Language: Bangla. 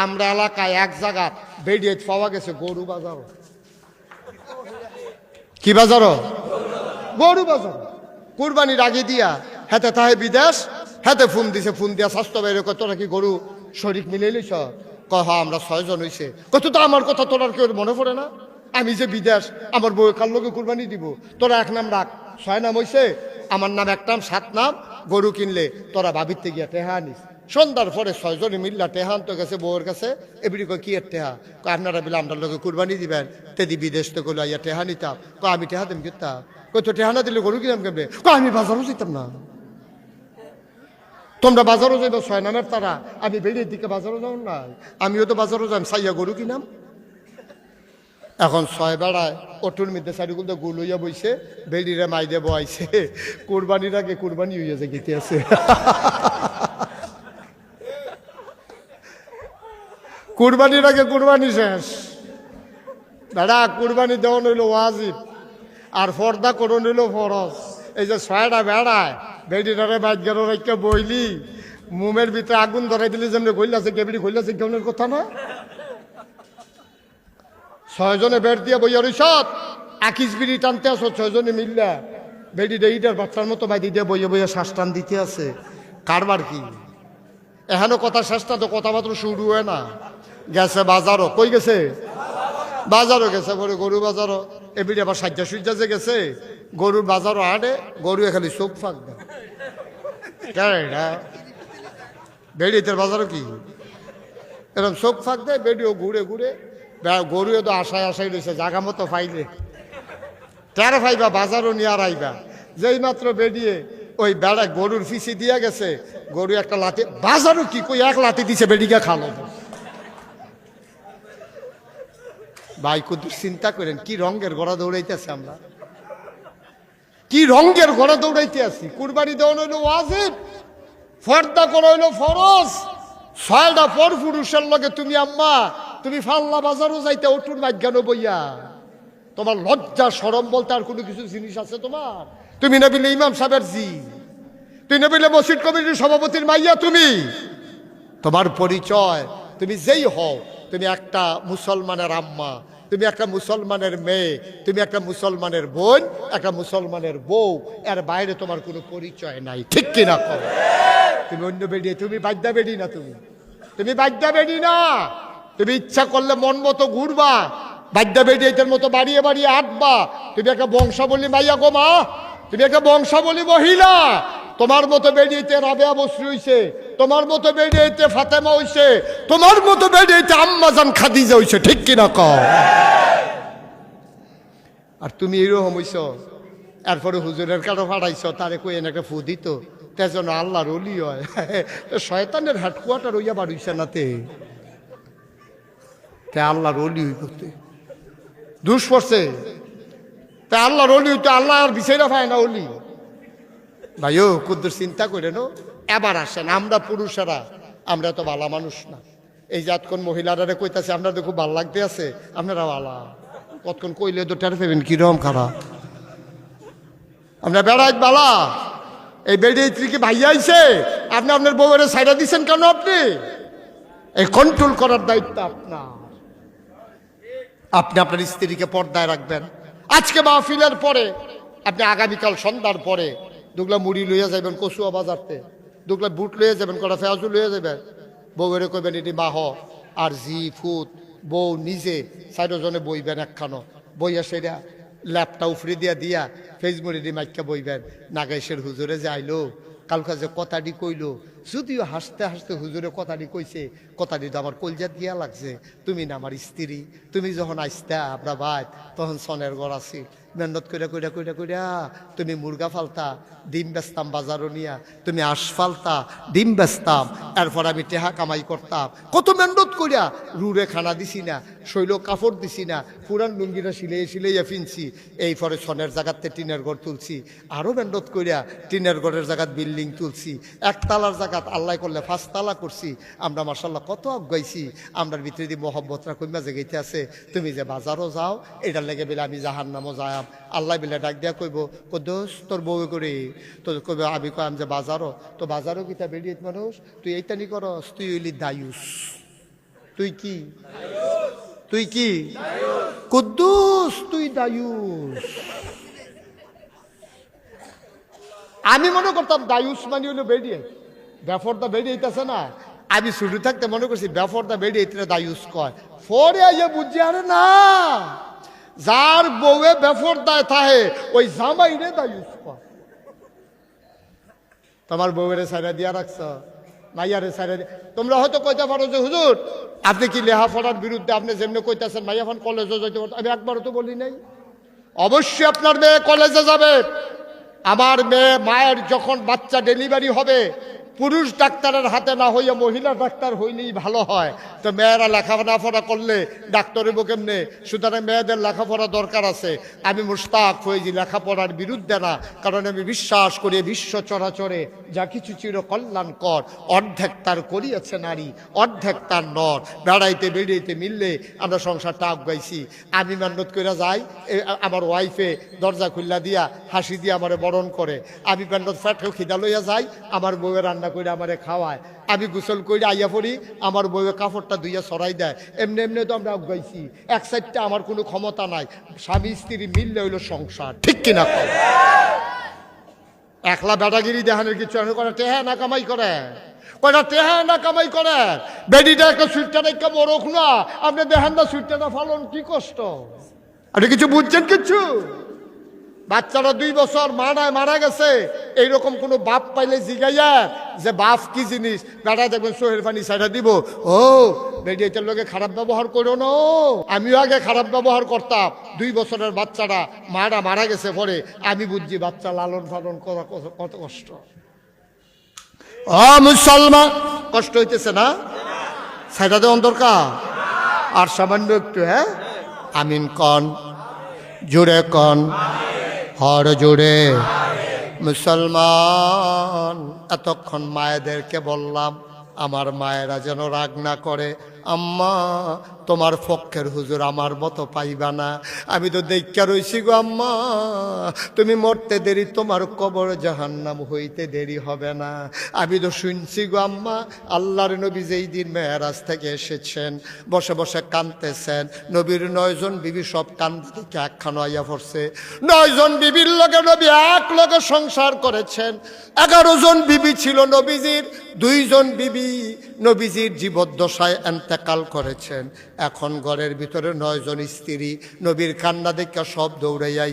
আমরা এলাকায় এক জায়গা বেডিয়ে পাওয়া গেছে গরু বাজার। কি বাজার? গরু বাজার। কুরবানির আগে দিয়া হেতে তাহে বিদেশ, হেতে ফোন দিছে, ফোন দিয়া স্বাস্থ্য বাইরে কয় তোরা কি গরু শরীর মিলে লিস? কয় হ্যাঁ আমরা 6 জন হইছে। কত তো আমার কথা তোর কেউ মনে পড়ে না? আমি যে বিদেশ, আমার বউ কার লোকে কুরবানি দিব, তোরা 1 নাম রাখ। 6 নাম হইছে, আমার নাম 1 নাম, 7 নাম। গরু কিনলে তোরা ভাবিতে গিয়া টেহা আনিস। সন্ধ্যার পরে 6 জনে মিল্লা টেহা আনতে গেছে বউয়ের কাছে। এবিডি কয় কি এর টেহা? কয় আপনারা বলে আপনার লোকে কুরবানি দিবেন, তেদি বিদেশ তো গেলো আইয়া টেহা নিতাম। কয় আমি টেহা দিম কিতাম? কয় তো টেহা না দিলে গরু কিনাম কেমনে? কয় আমি বাজারও যেতাম না। তোমরা বাজারও যাইব 6 নামের তারা, আমি বেড়ির দিকে বাজারও যাও না, আমিও তো বাজারও যাই সাইয়া গরু কিনাম। এখন 6 বেড়ায় অটুর মধ্যে চারিগুলো তো গুল হইয়া বইছে, বেড়িরে মাই দিয়ে বইছে। কুরবানির আগে কুরবানি হইয়া যে গীতে আছে। কুরবানির আগে কুরবানি শেষ। বেড়া কুরবানি দেওয়া হইল ওয়াজিব, আর ফর্দা করণ হইল ফরজ। এই যে 6টা বেড়ায় বেড়িটারে বাইকের রেখে বইলি, মুমের ভিতরে আগুন ধরাই দিলি যেমনি গইলাছে কেবিড়ি গইলাছে কেমনের কথা না? 6 জনে বেড় দিয়ে বইয়া রইসত, আকিস বিড়ি টানতে আসো 6 জনে মিললা। বেড়ি ডেইটার বাচ্চার মতো বাইদি দিয়ে বইয়া বইয়া শ্বাস টান দিতে আছে। কারবার কি এখানে কথা শেষটা তো কথামাত্র শুরু হয় না। গেছে বাজারও, কই গেছে? বাজারও গেছে। পরে গরু বাজারও এবিডি আবার সাজ্জা সুজ্জা যে গেছে, গরুর বাজারও আড়ে, গরু খালি চোখ ফাঁক দেয়। বেড়িতে বাজারও কি এরকম চোখ ফাঁক দেয়, বেডিও ঘুরে ঘুরে। গরুও তো আশায় আশায় রয়েছে জাগা মতো পাইলে টের পাইবা, বাজারও নিয়ে আর আইবা। যেই মাত্র বেরিয়ে ওই বেড়া গরুর ফিসি দিয়া গেছে, গরু একটা লাঠি, বাজারও কি কই 1 লাঠি দিছে, বেডিকে খালো। ভাই কত চিন্তা করেন, কি রঙের ঘোড়া দৌড়াইতেছে আমরা, কি রঙের ঘোড়া দৌড়াইতে আছি। কুরবানি দেওয়া হইল ওয়াজিব, ফর্দা করা হইল ফরজ। 6টা পর পুরুষের লগে তুমি আম্মা তুমি ফাল্লা বাজারও যাইতে ওটুর মাজ্ঞানো বইয়া, তোমার লজ্জা শরম বলতে আর কোনো কিছু জিনিস আছে তোমার? তুমি না বলে ইমাম সাহেবের জি, তুই না বলে মসজিদ কমিটির সভাপতির মাইয়া, তুমি তোমার পরিচয় তুমি যেই হও, তুমি একটা মুসলমানের আম্মা, তুমি একটা মুসলমানের মেয়ে, তুমি একটা মুসলমানের বোন, একটা মুসলমানের বউ, এর বাইরে তোমার কোনো পরিচয় নাই। ঠিক কিনা করো? তুমি অন্য বেডি, তুমি বাদ্যা বেডি না, তুমি বাদ্যা বেডি না। তুমি ইচ্ছা করলে মন মতো ঘুরবা, বাদ্যা বেডি এটার মতো বাড়িয়ে বাড়িয়ে আটবা। তুমি একটা বংশাবলী মাইয়া গো মা, তুমি একটা বংশাবলী মহিলা। তোমার মতো বেডিয়েতে রাবেয়া বসরি হইছে, তোমার মতো বেডিয়েতে ফাতেমা হইছে, তোমার মতো বেডিয়েতে আম্মাজান খাদিজা হইছে। ঠিক কিনা কও? আর তুমি এরকম হইছ, এরপরে হুজুরের কাছে ফাটাইছ, তারে কই এনে একটা ফু দিত, তার জন্য আল্লাহর ওলি হয়। শয়তানের হেডকোয়ার্টার হইয়া বাড়িছে নাতে, তে আল্লাহর ওলি হই করতে দুষ পড়ছে। তা আল্লাহর ওলি হইতে আল্লাহ আর বিচাইরা পায় না ওলি। ভাইও কুদ্দুর চিন্তা করে নো, এবার আসেন আমরা পুরুষেরা, আমরা তো ভালো মানুষ না। এই যে এতক্ষণ মহিলারা কইতাছে আপনাদের খুব ভালো লাগতে আছে, আপনারা ভালা কতক্ষণ কইলে তো টের পাবেন কিরকম খারাপ। আপনার বেড়াই বালা, এই বেড়ে কি ভাইয়া আইছে, আপনি আপনার বউয়ের সাইডা দিচ্ছেন কেন? আপনি এই কন্ট্রোল করার দায়িত্ব আপনার। আপনি আপনার স্ত্রীকে পর্দায় রাখবেন। আজকে মাহফিলের পরে আপনি আগামীকাল সন্ধ্যার পরে দুগলা মুড়ি লইয়া যাবেন কচুয়া বাজারতে, দুগলা বুট লইয়া যাবেন, কটা ফেয়াজু লইয়া যাবেন। বউয়ের কইবেন এটি মাহ, আর জি ফুট বউ নিজে 4 জনে বইবেন একখানো, বইয়া সেটা ল্যাপটা উফরে দিয়া দিয়া ফেসবুকে মাইকা বইবেন। নাগেশের হুজুরে যে আইলো কালকা যে কথাটি কইলো, যদিও হাসতে হাসতে হুজুরে কথাটি কইছে, কথাটি তো আমার কলজা দিয়া লাগছে। তুমি না আমার স্ত্রী, তুমি যখন আসতা আমরা ভাই তখন সনের ঘর আছি, মেহনত কইরা কইরা কইরা কইরা তুমি মুরগা ফালতা, ডিম বেচতাম বাজারও নিয়া, তুমি আঁশ ফালতা, ডিম বেচতাম, এরপর আমি টেহা কামাই করতাম। কত মেহনত কইরা রুড়ে খানা দিছি না, শৈল কাপড় দিছি না, পুরান লুঙ্গিটা সিলাইয়া সিলাইয়া ফিনছি। এই পরে সনের জায়গাতে টিনের ঘর তুলছি, আরও মেহনত কইরা টিনের ঘরের জায়গাত বিল্ডিং তুলছি, 1 তালার জায়গাত আল্লাহ করলে 5 তালা করছি। আমরা মাশাআল্লাহ কত আগাইছি, আমরার ভিতরে দিয়ে মহব্বতরা কইমা জেগাইতে আছে। তুমি যে বাজারও যাও, এটার লেগে বলে আমি জাহান্নামও যাই। আল্লাহ বিলে ডাক দিয়া কইব, কদোস তোর বউ করে তো কইব, আমি কইম যে বাজারও, তো বাজারও কিতা বেরিয়ে মানুষ, তুই এইটানি করস, তুই হইলি দায়ুস। তুই কি? তুই কি? কুদ্দুস, তুই দায়ুস। আমি মনে করতাম দায়ুস মানে হলো বেরিয়ে, ব্যাফরদা বেরিয়েছে না। আমি শুরু থাকতে মনে করছি ব্যাফরদা বেরিয়ে দায়ুস কয়, পরে আইয়ে বুঝছি আরে না, যার বউয়ে বেফরদায় থাহে ওই জামাই রে দায়ুস কয়। তোমার বউয়ের সাইরা দিয়া রাখছ, মাইয়ারে সাইরা দিয়া। তোমরা হয়তো কইতে পারো যে হুজুর আপনি কি লেখাপড়ার বিরুদ্ধে, আপনি যেমনি কইতেছেন মাইয়া এখন কলেজে যাইতে পারতো। আমি একবারও তো বলি নাই। অবশ্যই আপনার মেয়ে কলেজে যাবে। আমার মেয়ে মায়ের যখন বাচ্চা ডেলিভারি হবে, পুরুষ ডাক্তারের হাতে না হইয়া মহিলা ডাক্তার হইলেই ভালো হয়। তো মেয়েরা লেখাপড়া করলে ডাক্তার হইব কেমনে? সুতরাং মেয়েদের লেখাপড়া দরকার আছে। আমি মুশতাক হয়েছি লেখাপড়ার বিরুদ্ধে না, কারণ আমি বিশ্বাস করি বিশ্ব চরাচরে যা কিছু চির কল্যাণকর অর্ধেক তার করিয়াছে নারী, অর্ধেক তার নর। বেড়াইতে বেড়াইতে মিললে আমরা সংসারটা আগাইছি। আমি মেহনত করে যাই, আমার ওয়াইফে দরজা খুল্লা দিয়া হাসি দিয়ে আমারে বরণ করে। আমি মেহনত ফ্যাটকেও খিদা লইয়া যাই, আমার বউয়ের রান্না করে আমারে খাওয়ায়। আমি গোসল করে আইয়া পড়ি, আমার বউয়ে কাপড়টা ধুইয়া সরাই দেয়। এমনি এমনি তো আমরা আগাইছি। এক সাইডটা আমার কোনো ক্ষমতা নাই। স্বামী স্ত্রী মিললে হইল সংসার, ঠিক কিনা? একলা বেটাগিরি দেখানোর কিছু করে, টেহা না কামাই করে, কয়টা টেহা না কামাই করে। বেডিটা একটা সুইটটা একটা বড় না, আপনি দেখেন না সুইটটা ফালন কি কষ্ট। আপনি কিছু বুঝছেন? কিছু বাচ্চারা 2 বছর মারা গেছে, এইরকম কোনো বাপ পাইলে জিগাইয়া যে বাপ কি জিনিস, বেটা দেখবেন সোহের পানি সাইডা দিব, ও বেডি এটার লোকে খারাপ ব্যবহার করো না। আমিও আগে খারাপ ব্যবহার করতাম। 2 বছরের বাচ্চারা মারা গেছে পরে আমি বুঝছি বাচ্চা লালন পালন করা কত কষ্ট। মুসলমান কষ্ট হইতেছে না? সাইডা দেওয়ান দরকার আর সামান্য একটু। হ্যাঁ, আমিন কন, জোরে কন, হর জোরে। মুসলমান, এতক্ষণ মায়েদেরকে বললাম আমার মায়েরা যেন রাগ না করে। আম্মা তোমার পক্ষের হুজুর আমার মতো পাইবা না। আমি তো দেখা রইছি গো আম্মা, তুমি মরতে দেরি, তোমার কবর জাহান্নাম হইতে দেরি হবে না। আমি তো শুনছি গো আম্মা, আল্লাহর নবী যেই দিন মেরাজ থেকে এসেছেন বসে বসে কাঁদতেছেন, নবীর 9 জন বিবি সব কান্দতে থেকে একখানো আইয়া পড়ছে। 9 জন বিবির লগে নবী এক লগে সংসার করেছেন। 11 জন বিবি ছিল নবীজির, 2 জন বিবি নবীজির জীবদ্দশায় এন্তেকাল করেছেন। এখন ঘরের ভিতরে 9 জন স্ত্রী, নবীর কান্না দেখে সব দৌড়াইয়া